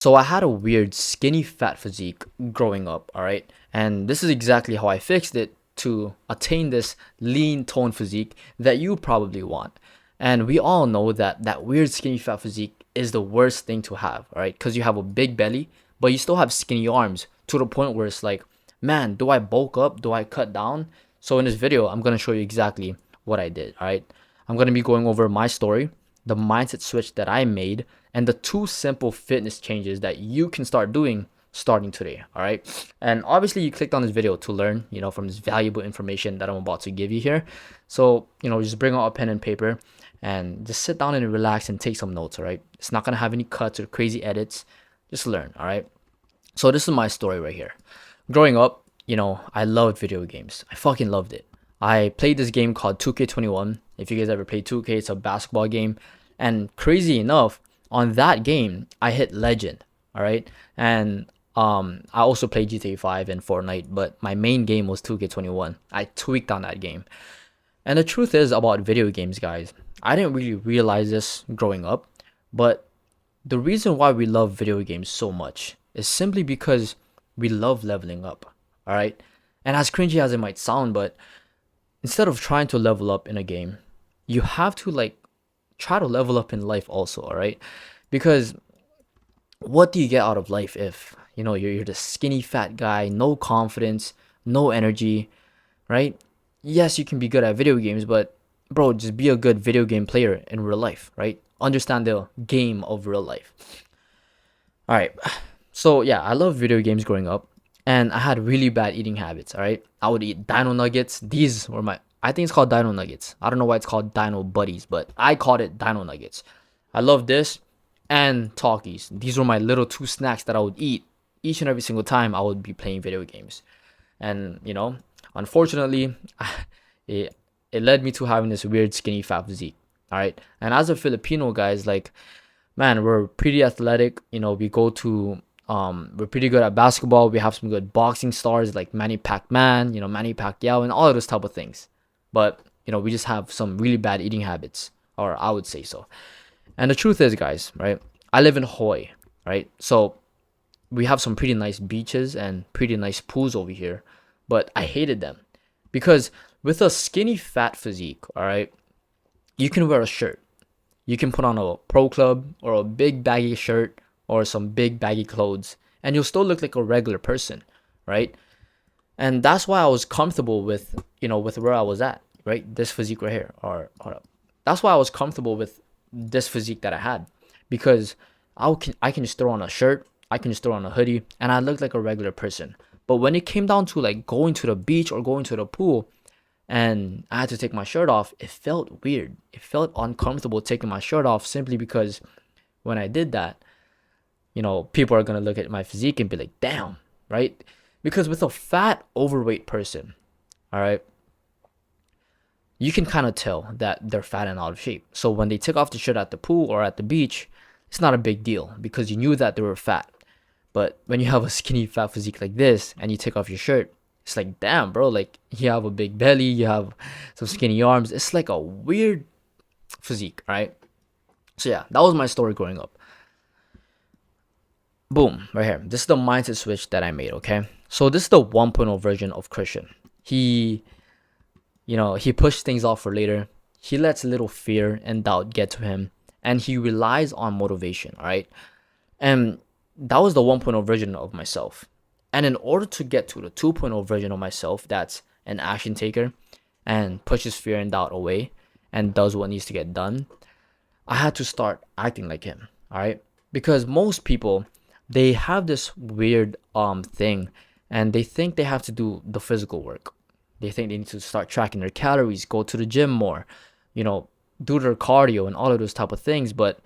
So I had a weird skinny fat physique growing up, all right? And this is exactly how I fixed it to attain this lean toned physique that you probably want. And we all know that that weird skinny fat physique is the worst thing to have, all right? Because you have a big belly, but you still have skinny arms to the point where it's like, man, do I bulk up? Do I cut down? So in this video, I'm going to show you exactly what I did, all right? I'm going to be going over my story, the mindset switch that I made, and the two simple fitness changes that you can start doing starting today. All right. And obviously, you clicked on this video to learn, from this valuable information that I'm about to give you here. So, just bring out a pen and paper and just sit down and relax and take some notes. All right. It's not going to have any cuts or crazy edits. Just learn. All right. So, this is my story right here. Growing up, I loved video games. I fucking loved it. I played this game called 2K21. If you guys ever played 2K, it's a basketball game. And crazy enough, on that game, I hit legend. All right. And I also played GTA 5 and Fortnite, but my main game was 2K21. I tweaked on that game. And the truth is about video games, guys, I didn't really realize this growing up, but the reason why we love video games so much is simply because we love leveling up. All right. And as cringy as it might sound, but instead of trying to level up in a game, you have to try to level up in life also. All right. Because what do you get out of life if you're the skinny fat guy, no confidence, no energy, right? Yes, you can be good at video games, but bro, just be a good video game player in real life, right? Understand the game of real life. All right. So yeah, I love video games growing up, and I had really bad eating habits. All right, I would eat Dino Nuggets. These were I think it's called Dino Nuggets. I don't know why it's called Dino Buddies, but I called it Dino Nuggets. I love this and Talkies. These were my little two snacks that I would eat each and every single time I would be playing video games. And unfortunately, it led me to having this weird skinny fat physique. All right, and as a Filipino, guys, man, we're pretty athletic. We go to we're pretty good at basketball. We have some good boxing stars like Manny Pacman, Manny Pacquiao, and all of those type of things. But we just have some really bad eating habits, or I would say so. And the truth is, guys, right? I live in Hawaii, right? So we have some pretty nice beaches and pretty nice pools over here, but I hated them because with a skinny fat physique, all right, you can wear a shirt. You can put on a pro club or a big baggy shirt or some big baggy clothes, and you'll still look like a regular person, right? And that's why I was comfortable with, with where I was at, right? This physique right here, or hold up. That's why I was comfortable with this physique that I had, because I can just throw on a shirt, I can just throw on a hoodie, and I look like a regular person. But when it came down to going to the beach or going to the pool, and I had to take my shirt off, it felt weird. It felt uncomfortable taking my shirt off simply because when I did that, people are gonna look at my physique and be like, damn, right? Because with a fat, overweight person, all right, you can kind of tell that they're fat and out of shape. So when they took off the shirt at the pool or at the beach, it's not a big deal because you knew that they were fat. But when you have a skinny fat physique like this and you take off your shirt, it's like, damn, bro, you have a big belly, you have some skinny arms. It's like a weird physique, right? So yeah, that was my story growing up. Boom, right here. This is the mindset switch that I made, okay? So this is the 1.0 version of Christian. He pushed things off for later. He lets little fear and doubt get to him, and he relies on motivation, all right? And that was the 1.0 version of myself. And in order to get to the 2.0 version of myself, that's an action taker and pushes fear and doubt away and does what needs to get done, I had to start acting like him, all right? Because most people, they have this weird thing, and they think they have to do the physical work. They think they need to start tracking their calories, go to the gym more, do their cardio and all of those type of things. But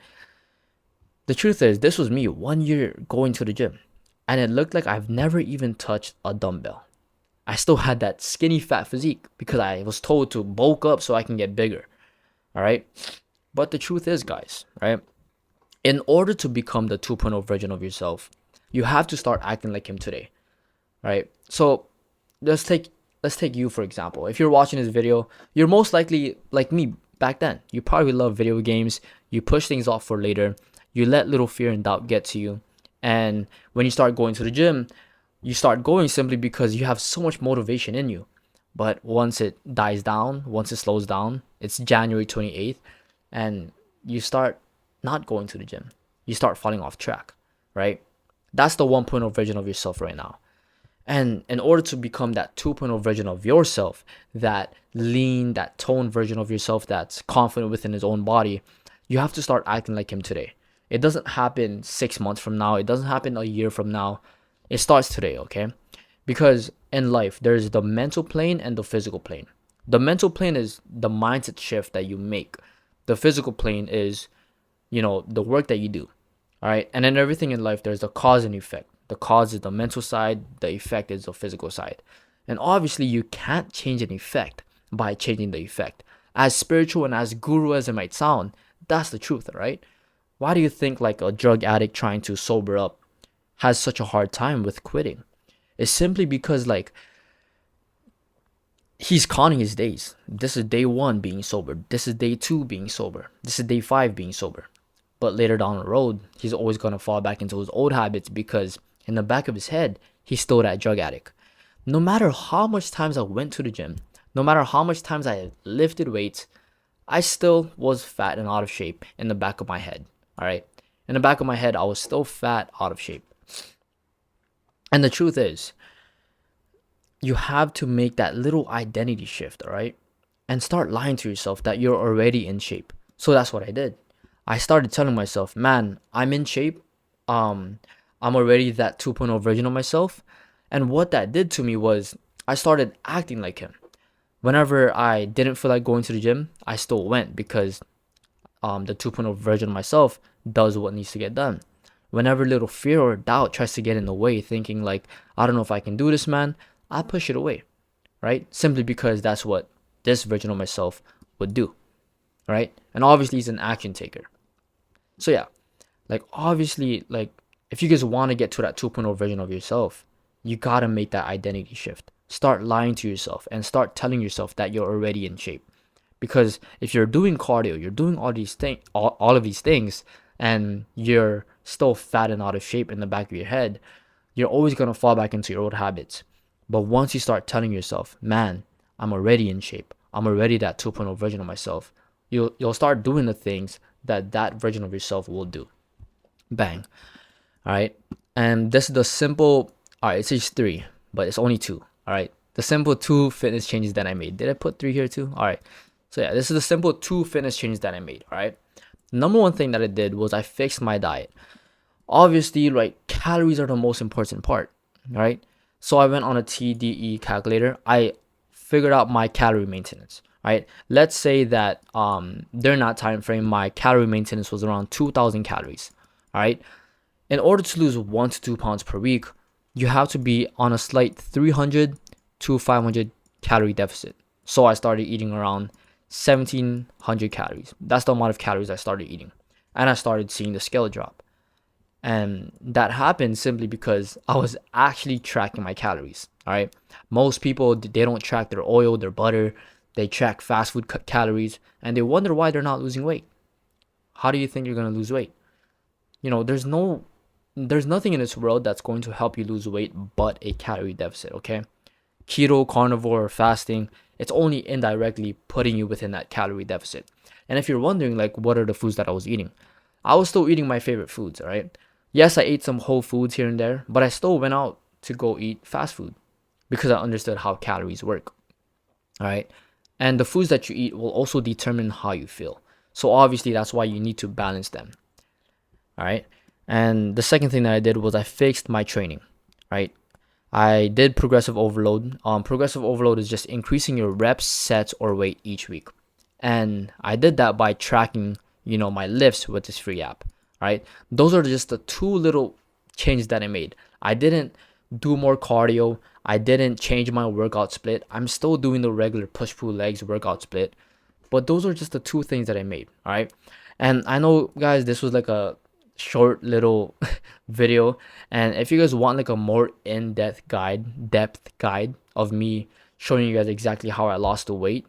the truth is, this was me 1 year going to the gym, and it looked like I've never even touched a dumbbell. I still had that skinny fat physique because I was told to bulk up so I can get bigger. All right. But the truth is, guys, right? In order to become the 2.0 version of yourself, you have to start acting like him today. Right? So let's take you for example. If you're watching this video, you're most likely like me back then. You probably love video games. You push things off for later. You let little fear and doubt get to you, And when you start going to the gym, you start going simply because you have so much motivation in you. But once it dies down, once it slows down, it's January 28th, and you start not going to the gym. You start falling off track, right? That's the 1.0 version of yourself right now. And in order to become that 2.0 version of yourself, that lean, that toned version of yourself that's confident within his own body, you have to start acting like him today. It doesn't happen 6 months from now. It doesn't happen a year from now. It starts today, okay? Because in life, there's the mental plane and the physical plane. The mental plane is the mindset shift that you make. The physical plane is, the work that you do. All right. And in everything in life, there's the cause and effect. The cause is the mental side, the effect is the physical side. And obviously, you can't change an effect by changing the effect. As spiritual and as guru as it might sound, that's the truth, right? Why do you think like a drug addict trying to sober up has such a hard time with quitting? It's simply because like he's counting his days. This is day 1 being sober. This is day 2 being sober. This is day 5 being sober. But later down the road, he's always going to fall back into his old habits because in the back of his head, he's still that drug addict. No matter how much times I went to the gym, no matter how much times I lifted weights, I still was fat and out of shape in the back of my head. All right. In the back of my head, I was still fat, out of shape. And the truth is, you have to make that little identity shift, all right? And start lying to yourself that you're already in shape. So that's what I did. I started telling myself, man, I'm in shape. I'm already that 2.0 version of myself. And what that did to me was I started acting like him. Whenever I didn't feel like going to the gym, I still went because the 2.0 version of myself does what needs to get done. Whenever little fear or doubt tries to get in the way, thinking like, I don't know if I can do this, man, I push it away, right? Simply because that's what this version of myself would do, right? And obviously he's an action taker. So yeah, like obviously, like if you guys want to get to that 2.0 version of yourself, you got to make that identity shift. Start lying to yourself and start telling yourself that you're already in shape. Because if you're doing cardio, you're doing all these things, all of these things, and you're still fat and out of shape in the back of your head, you're always going to fall back into your old habits. But once you start telling yourself, man, I'm already in shape, I'm already that 2.0 version of myself, you'll start doing the things that version of yourself will do. Bang. All right. And this is the simple, all right, it says 3, but it's only 2. All right. The simple 2 fitness changes that I made. Did I put 3 here too? All right. So yeah, this is the simple 2 fitness changes that I made. All right. Number 1 thing that I did was I fixed my diet. Obviously, right, calories are the most important part, right? So I went on a TDE calculator. I figured out my calorie maintenance, right? Let's say that during that time frame, my calorie maintenance was around 2,000 calories, all right? In order to lose 1 to 2 pounds per week, you have to be on a slight 300 to 500 calorie deficit. So I started eating around 1,700 calories. That's the amount of calories I started eating. And I started seeing the scale drop. And that happened simply because I was actually tracking my calories. All right. Most people, they don't track their oil, their butter. They track fast food calories and they wonder why they're not losing weight. How do you think you're going to lose weight? There's nothing in this world that's going to help you lose weight but a calorie deficit. Okay. Keto, carnivore, or fasting, it's only indirectly putting you within that calorie deficit. And if you're wondering, like, what are the foods that I was eating? I was still eating my favorite foods, all right? Yes, I ate some whole foods here and there, but I still went out to go eat fast food because I understood how calories work, all right? And the foods that you eat will also determine how you feel. So obviously, that's why you need to balance them, all right? And the second thing that I did was I fixed my training, right? I did progressive overload. Progressive overload is just increasing your reps, sets, or weight each week. And I did that by tracking, my lifts with this free app, right? Those are just the 2 little changes that I made. I didn't do more cardio. I didn't change my workout split. I'm still doing the regular push-pull legs workout split. But those are just the 2 things that I made, all right? And I know, guys, this was like a short little video, and if you guys want like a more in-depth guide of me showing you guys exactly how I lost the weight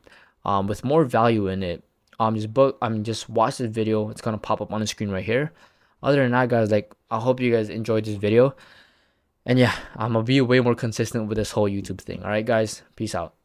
with more value in it, just watch this video. It's gonna pop up on the screen right here. Other than that, guys, like I hope you guys enjoyed this video. And yeah, I'm gonna be way more consistent with this whole YouTube thing. All right, guys, peace out.